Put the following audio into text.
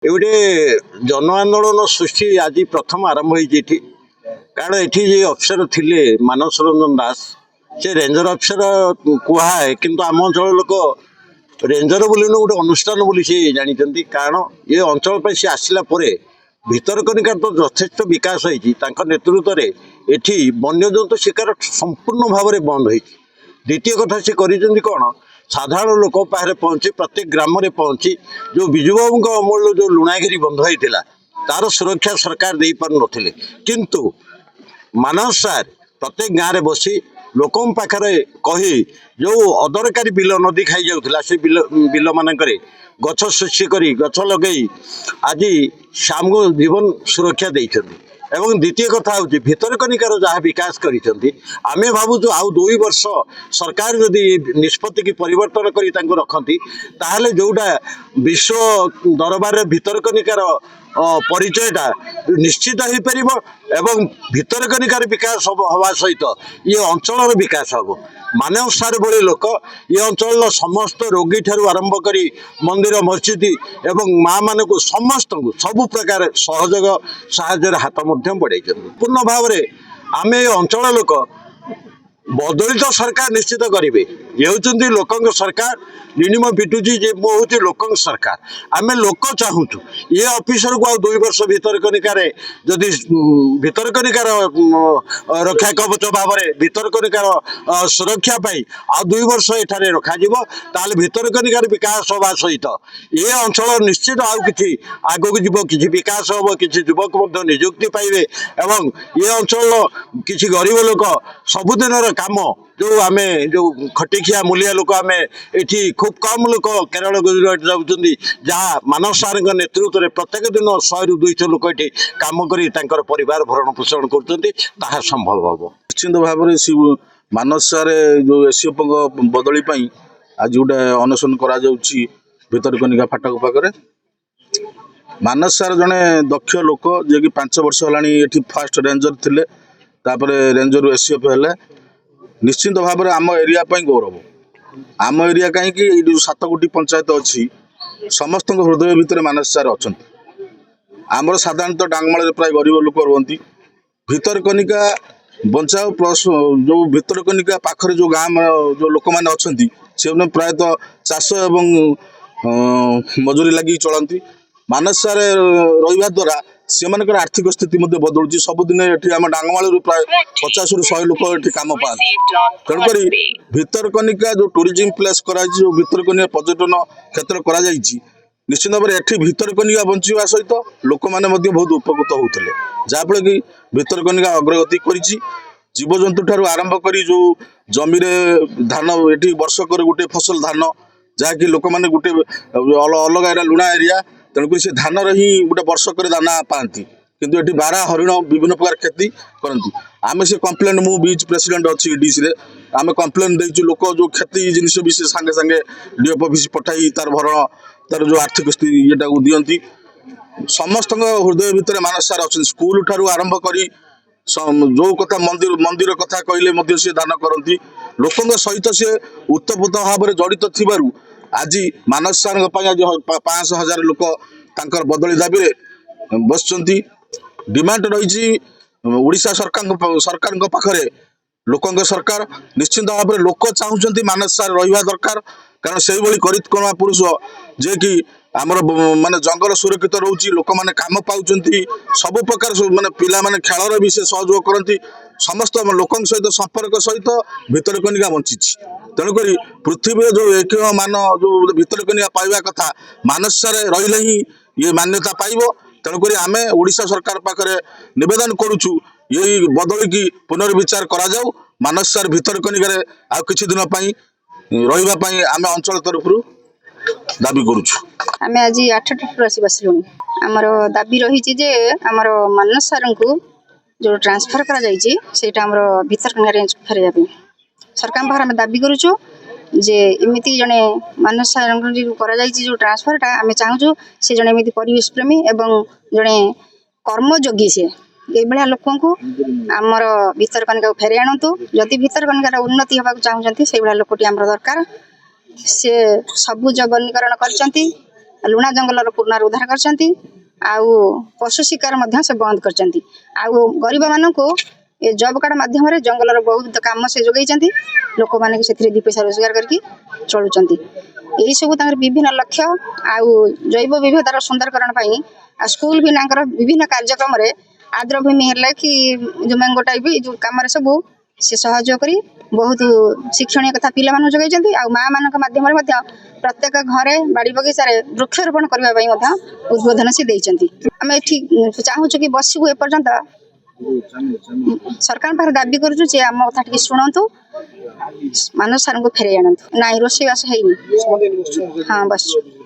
ଏ ଗୋଟେ ଜନ ଆନ୍ଦୋଳନ ସୃଷ୍ଟି ଆଜି ପ୍ରଥମ ଆରମ୍ଭ ହେଇଛି କାରଣ ଏଠି ଯେ ଅଫିସର ଥିଲେ ମାନସ ରଞ୍ଜନ ଦାସ ସେ ରେଞ୍ଜର ଅଫିସର କୁହାଏ କିନ୍ତୁ ଆମ ଅଞ୍ଚଳ ଲୋକ ରେଞ୍ଜର ବୋଲି ନୁହଁ ଗୋଟେ ଅନୁଷ୍ଠାନ ବୋଲି ସେ ଜାଣିଛନ୍ତି କାରଣ ଏ ଅଞ୍ଚଳ ପାଇଁ ସେ ଆସିଲା ପରେ ଭିତରକନିକାର ତ ଯଥେଷ୍ଟ ବିକାଶ ହେଇଛି ତାଙ୍କ ନେତୃତ୍ୱରେ ଏଠି ବନ୍ୟଜନ୍ତୁ ଶିକାର ସମ୍ପୂର୍ଣ୍ଣ ଭାବରେ ବନ୍ଦ ହେଇଛି। ଦ୍ୱିତୀୟ କଥା ସେ କରିଛନ୍ତି କ'ଣ ସାଧାରଣ ଲୋକ ପାଖରେ ପହଞ୍ଚି ପ୍ରତ୍ୟେକ ଗ୍ରାମରେ ପହଞ୍ଚି ଯେଉଁ ବିଜୁବାବୁଙ୍କ ଅମଳରୁ ଯେଉଁ ଲୁଣାଗିରି ବନ୍ଧ ହେଇଥିଲା ତାର ସୁରକ୍ଷା ସରକାର ଦେଇପାରୁନଥିଲେ କିନ୍ତୁ ମାନସ ସାର୍ ପ୍ରତ୍ୟେକ ଗାଁରେ ବସି ଲୋକଙ୍କ ପାଖରେ କହି ଯେଉଁ ଅଦରକାରୀ ବିଲ ନଦୀ ଖାଇଯାଉଥିଲା ସେ ବିଲ ମାନଙ୍କରେ ଗଛ ସୃଷ୍ଟି କରି ଗଛ ଲଗେଇ ଆଜି ଆମକୁ ଜୀବନ ସୁରକ୍ଷା ଦେଇଛନ୍ତି। ଏବଂ ଦ୍ୱିତୀୟ କଥା ହେଉଛି ଭିତରକନିକାର ଯାହା ବିକାଶ କରିଛନ୍ତି ଆମେ ଭାବୁଛୁ ଆଉ 2 ବର୍ଷ ସରକାର ଯଦି ନିଷ୍ପତ୍ତିକି ପରିବର୍ତ୍ତନ କରି ତାଙ୍କୁ ରଖନ୍ତି ତାହେଲେ ଯେଉଁଟା ବିଶ୍ୱ ଦରବାରରେ ଭିତରକନିକାର ପରିଚୟଟା ନିଶ୍ଚିତ ହୋଇପାରିବ ଏବଂ ଭିତରକନିକାର ବିକାଶ ହେବା ସହିତ ଏ ଅଞ୍ଚଳର ବିକାଶ ହେବ। ମାନସ ସାର୍ ଭଳି ଲୋକ ଏ ଅଞ୍ଚଳର ସମସ୍ତ ରୋଗୀ ଠାରୁ ଆରମ୍ଭ କରି ମନ୍ଦିର ମସଜିଦ ଏବଂ ମା'ମାନଙ୍କୁ ସମସ୍ତଙ୍କୁ ସବୁ ପ୍ରକାର ସହଯୋଗ ସାହାଯ୍ୟର ହାତ ମଧ୍ୟ ବଢ଼ାଇଛନ୍ତି। ପୂର୍ଣ୍ଣ ଭାବରେ ଆମେ ଏ ଅଞ୍ଚଳ ଲୋକ ବଦଳିତ ସରକାର ନିଶ୍ଚିତ କରିବେ ଇଏ ହେଉଛନ୍ତି ଲୋକଙ୍କ ସରକାର ମିନିମମ୍ ପିଟୁଛି ଯେ ମୁଁ ହେଉଛି ଲୋକଙ୍କ ସରକାର ଆମେ ଲୋକ ଚାହୁଁଛୁ ଏ ଅଫିସରକୁ ଆଉ 2 ବର୍ଷ ଭିତରକନିକାରେ ଯଦି ଭିତରକନିକାର ରକ୍ଷା କବଚ ଭାବରେ ଭିତରକନିକାର ସୁରକ୍ଷା ପାଇଁ ଆଉ 2 ବର୍ଷ ଏଠାରେ ରଖାଯିବ ତାହେଲେ ଭିତରକନିକାର ବିକାଶ ହେବା ସହିତ ଏ ଅଞ୍ଚଳ ନିଶ୍ଚିତ ଆଉ କିଛି ଆଗକୁ ଯିବ କିଛି ବିକାଶ ହେବ କିଛି ଯୁବକ ମଧ୍ୟ ନିଯୁକ୍ତି ପାଇବେ ଏବଂ ଏ ଅଞ୍ଚଳର କିଛି ଗରିବ ଲୋକ ସବୁଦିନର କାମ ଯେଉଁ ଆମେ ଯେଉଁ ଖଟିଖିଆ ମୂଲିଆ ଲୋକ ଆମେ ଏଠି ଖୁବ୍ କମ୍ ଲୋକ କେରଳ ଗୁଜରାଟ ଯାଉଛନ୍ତି ଯାହା ମାନସ ସାର୍ଙ୍କ ନେତୃତ୍ୱରେ ପ୍ରତ୍ୟେକ ଦିନ 100ରୁ 200 ଲୋକ ଏଠି କାମ କରି ତାଙ୍କର ପରିବାର ଭରଣ ପୋଷଣ କରୁଛନ୍ତି ତାହା ସମ୍ଭବ ହେବ। ନିଶ୍ଚିତ ଭାବରେ ମାନସ ସାର୍ ଯେଉଁ ଏସିଓଙ୍କ ବଦଳି ପାଇଁ ଆଜି ଗୋଟେ ଅନଶନ କରାଯାଉଛି ଭିତରକନିକା ଫାଟକ ପାଖରେ। ମାନସ ସାର୍ ଜଣେ ଦକ୍ଷ ଲୋକ ଯିଏକି 5 ବର୍ଷ ହେଲାଣି ଏଠି ଫାଷ୍ଟ ରେଞ୍ଜର ଥିଲେ ତାପରେ ରେଞ୍ଜରରୁ ଏସିଓ ହେଲେ। ନିଶ୍ଚିତ ଭାବରେ ଆମ ଏରିଆ ପାଇଁ ଗୌରବ। ଆମ ଏରିଆ କାହିଁକି ଏଇ ଯେଉଁ 7 ଗୋଟି ପଞ୍ଚାୟତ ଅଛି ସମସ୍ତଙ୍କ ହୃଦୟ ଭିତରେ ମାନସ ସାର୍ ଅଛନ୍ତି। ଆମର ସାଧାରଣତଃ ଡାଙ୍ଗମାଳରେ ପ୍ରାୟ ଗରିବ ଲୋକ ରୁହନ୍ତି। ଭିତରକନିକା ବଞ୍ଚାଅ ପ୍ଲସ୍ ଯେଉଁ ଭିତରକନିକା ପାଖରେ ଯେଉଁ ଗାଁ ଯେଉଁ ଲୋକମାନେ ଅଛନ୍ତି ସେମାନେ ପ୍ରାୟତଃ ଚାଷ ଏବଂ ମଜୁରୀ ଲାଗି ଚଳନ୍ତି। ମାନସ ସାର୍ ରହିବା ଦ୍ୱାରା ସେମାନଙ୍କର ଆର୍ଥିକ ସ୍ଥିତି ମଧ୍ୟ ବଦଳୁଛି। ସବୁଦିନେ ଏଠି ଆମ ଡାଙ୍ଗମାଳରୁ ପ୍ରାୟ 50ରୁ 100 ଲୋକ ଏଠି କାମ ପାଆନ୍ତି। ତେଣୁକରି ଭିତରକନିକା ଯେଉଁ ଟୁରିଜିମ୍ ପ୍ଲେସ୍ କରାଯାଇଛି ଯେଉଁ ଭିତରକନିକା ପର୍ଯ୍ୟଟନ କ୍ଷେତ୍ର କରାଯାଇଛି ନିଶ୍ଚିତ ଭାବରେ ଏଠି ଭିତରକନିକା ବଞ୍ଚିବା ସହିତ ଲୋକମାନେ ମଧ୍ୟ ବହୁତ ଉପକୃତ ହେଉଥିଲେ ଯାହାଫଳରେ କି ଭିତରକନିକା ଅଗ୍ରଗତି କରିଛି। ଜୀବଜନ୍ତୁ ଠାରୁ ଆରମ୍ଭ କରି ଯେଉଁ ଜମିରେ ଧାନ ଏଠି ବର୍ଷକରେ ଗୋଟେ ଫସଲ ଧାନ ଯାହାକି ଲୋକମାନେ ଗୋଟେ ଅଲଗା ଏରିଆ ଲୁଣା ଏରିଆ ତେଣୁକରି ସେ ଧାନରେ ହିଁ ଗୋଟେ ବର୍ଷକରେ ଦାନା ପାଆନ୍ତି କିନ୍ତୁ ଏଠି ବାରା ହରିଣ ବିଭିନ୍ନ ପ୍ରକାର କ୍ଷତି କରନ୍ତି। ଆମେ ସେ କମ୍ପ୍ଲେନ୍ ମୁଁ ବିଚ୍ ପ୍ରେସିଡେଣ୍ଟ ଅଛି ଡିସିରେ ଆମେ କମ୍ପ୍ଲେନ୍ ଦେଇଛୁ ଲୋକ ଯେଉଁ କ୍ଷତି ଜିନିଷ ବି ସେ ସାଙ୍ଗେ ସାଙ୍ଗେ ଡିଏଫ୍ ଅଫିସ୍ ପଠାଇ ତାର ଭରଣ ତାର ଯେଉଁ ଆର୍ଥିକ ସ୍ଥିତି ଇଏଟାକୁ ଦିଅନ୍ତି। ସମସ୍ତଙ୍କ ହୃଦୟ ଭିତରେ ମାନସ ସାର୍ ଅଛନ୍ତି। ସ୍କୁଲ ଠାରୁ ଆରମ୍ଭ କରି ଯେଉଁ କଥା ମନ୍ଦିର କଥା କହିଲେ ମଧ୍ୟ ସେ ଦାନ କରନ୍ତି। ଲୋକଙ୍କ ସହିତ ସେ ଉତ୍ତପ୍ରୋତ ଭାବରେ ଜଡ଼ିତ ଥିବାରୁ ଆଜି ମାନସ ସାର୍ଙ୍କ ପାଇଁ ଆଜି 500,000 ଲୋକ ତାଙ୍କର ବଦଳି ଦାବିରେ ବସିଛନ୍ତି। ଡିମାଣ୍ଡ ରହିଛି ଓଡ଼ିଶା ସରକାରଙ୍କ ପାଖରେ ଲୋକଙ୍କ ସରକାର ନିଶ୍ଚିତ ଭାବରେ ଲୋକ ଚାହୁଁଛନ୍ତି ମାନସ ସାର୍ ରହିବା ଦରକାର କାରଣ ସେଇଭଳି କରିତ୍କର୍ମା ପୁରୁଷ ଯିଏକି ଆମର ମାନେ ଜଙ୍ଗଲ ସୁରକ୍ଷିତ ରହୁଛି ଲୋକମାନେ କାମ ପାଉଛନ୍ତି ସବୁ ପ୍ରକାର ମାନେ ପିଲାମାନେ ଖେଳରେ ବି ସେ ସହଯୋଗ କରନ୍ତି ସମସ୍ତ ଲୋକଙ୍କ ସହିତ ସମ୍ପର୍କ ସହିତ ଭିତରକନିକା ବଞ୍ଚିଛି। ତେଣୁକରି ପୃଥିବୀରେ ଯେଉଁ ଏକ ମାନ ଯେଉଁ ଭିତରକନିକା ପାଇବା କଥା ମାନସ ସାର୍ ରହିଲେ ହିଁ ଇଏ ମାନ୍ୟତା ପାଇବ। ତେଣୁକରି ଆମେ ଓଡ଼ିଶା ସରକାର ପାଖରେ ନିବେଦନ କରୁଛୁ ଏଇ ବଦଳିକି ପୁନର୍ବିଚାର କରାଯାଉ। ମାନସ ସାର୍ ଭିତରକନିକାରେ ଆଉ କିଛି ଦିନ ପାଇଁ ରହିବା ପାଇଁ ଆମେ ଅଞ୍ଚଳ ତରଫରୁ ଦାବି କରୁଛୁ। ଆମେ ଆଜି 8ଟାରୁ ଆସି ବସିଲୁଣି। ଆମର ଦାବି ରହିଛି ଯେ ଆମର ମାନସ ସାର୍ଙ୍କୁ ଯେଉଁ ଟ୍ରାନ୍ସଫର କରାଯାଇଛି ସେଇଟା ଆମର ଭିତରକନିକା ରେଞ୍ଜ ଫେରାଇବା ପାଇଁ ସରକାରଙ୍କ ପାଖରେ ଆମେ ଦାବି କରୁଛୁ ଯେ ଏମିତି ଜଣେ ମାନସ ସାର୍ଙ୍କ ଯେଉଁ କରାଯାଇଛି ଯେଉଁ ଟ୍ରାନ୍ସଫରଟା ଆମେ ଚାହୁଁଛୁ ସେ ଜଣେ ଏମିତି ପରିବେଶ ପ୍ରେମୀ ଏବଂ ଜଣେ କର୍ମଯୋଗୀ ସେ ଏଇଭଳିଆ ଲୋକଙ୍କୁ ଆମର ଭିତରକନିକାକୁ ଫେରାଇ ଆଣନ୍ତୁ। ଯଦି ଭିତରକନିକାର ଉନ୍ନତି ହେବାକୁ ଚାହୁଁଛନ୍ତି ସେଇଭଳିଆ ଲୋକଟି ଆମର ଦରକାର। ସେ ସବୁଜ ବନୀକରଣ କରିଛନ୍ତି ଲୁଣା ଜଙ୍ଗଲର ପୁନରୁଦ୍ଧାର କରିଛନ୍ତି ଆଉ ପଶୁ ଶିକାର ମଧ୍ୟ ସେ ବନ୍ଦ କରିଛନ୍ତି ଆଉ ଗରିବମାନଙ୍କୁ ଏ ଜବ୍ କାର୍ଡ ମାଧ୍ୟମରେ ଜଙ୍ଗଲର ବହୁତ କାମ ସେ ଯୋଗାଇଛନ୍ତି ଲୋକମାନେ ସେଥିରେ ଦୁଇ ପଇସା ରୋଜଗାର କରିକି ଚଳୁଛନ୍ତି ଏହିସବୁ ତାଙ୍କର ବିଭିନ୍ନ ଲକ୍ଷ୍ୟ ଆଉ ଜୈବ ବିବିଧତାର ସୁନ୍ଦରକରଣ ପାଇଁ ଆଉ ସ୍କୁଲ ବି ତାଙ୍କର ବିଭିନ୍ନ କାର୍ଯ୍ୟକ୍ରମରେ ଆର୍ଦ୍ରଭୂମି ହେଲେ କି ଯେଉଁ ମ୍ୟାଙ୍ଗୋ ଟାଇପ୍ ଯେଉଁ କାମରେ ସବୁ ସେ ସହଯୋଗ କରି ବହୁତ ଶିକ୍ଷଣୀୟ କଥା ପିଲାମାନଙ୍କୁ ଯୋଗାଇଛନ୍ତି ଆଉ ମା ମାନଙ୍କ ମାଧ୍ୟମରେ ମଧ୍ୟ ପ୍ରତ୍ୟେକ ଘରେ ବାଡ଼ି ବଗିଚାରେ ବୃକ୍ଷରୋପଣ କରିବା ପାଇଁ ମଧ୍ୟ ଉଦ୍ବୋଧନ ସେ ଦେଇଛନ୍ତି ଆମେ ଏଠି ଚାହୁଁଛୁ କି ବସିବୁ ଏପର୍ଯ୍ୟନ୍ତ ସରକାରଙ୍କ ପାଖରେ ଦାବି କରୁଛୁ ଯେ ଆମ କଥା ଟିକେ ଶୁଣନ୍ତୁ ମାନସ ସାରଙ୍କୁ ଫେରାଇ ଆଣନ୍ତୁ ନାଇଁ ରୋଷେଇବାସ ହେଇନି ହଁ ବସିଛୁ